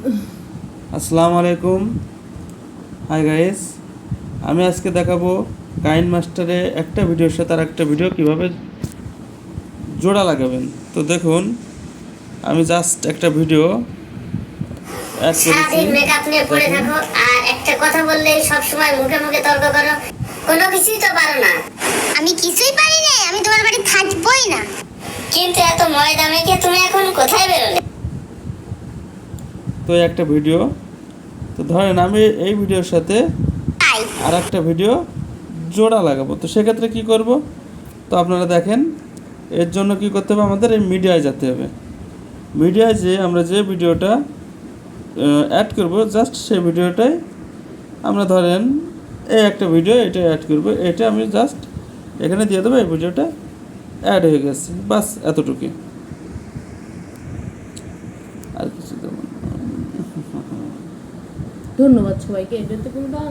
আসসালামু আলাইকুম। Hi guys, আমি আজকে দেখাবো কাইন মাস্টারে একটা ভিডিওর সাথে আর একটা ভিডিও কিভাবে জোড়া লাগাবেন। তো দেখুন, আমি জাস্ট একটা ভিডিও অ্যাড করেছি। সারাদিন মেকআপ নিয়ে পড়ে থাকো আর একটা কথা বললেই সব সময় মুখে মুখে তর্ক করো, কোনো কিছুই তো পারো না। আমি কিছুই পারি না, আমি তোমার বাড়ি থাকবোই না। কিন্তু এত ময়দা মেখে তুমি এখন কোথায় বেরোলে? তো একটা ভিডিও, তো ধরেন আমি এই ভিডিওর সাথে তাই আর একটা ভিডিও জোড়া লাগাবো। তো সেক্ষেত্রে কি করব? তো আপনারা দেখেন, এর জন্য কি করতে হবে, আমাদের এই মিডিয়ায় যেতে হবে। মিডিয়ায় যে আমরা যে ভিডিওটা অ্যাড করব, জাস্ট সেই ভিডিওটাই আমরা ধরেন এই একটা ভিডিও এটা অ্যাড করব, এটা আমি জাস্ট এখানে দিয়ে দেবো, এই ভিডিওটা অ্যাড হয়ে গেছে, বাস এতটুকুই, আর কিছু দেবো না। ধন্যবাদ সবাইকে। এটাতে কোনটা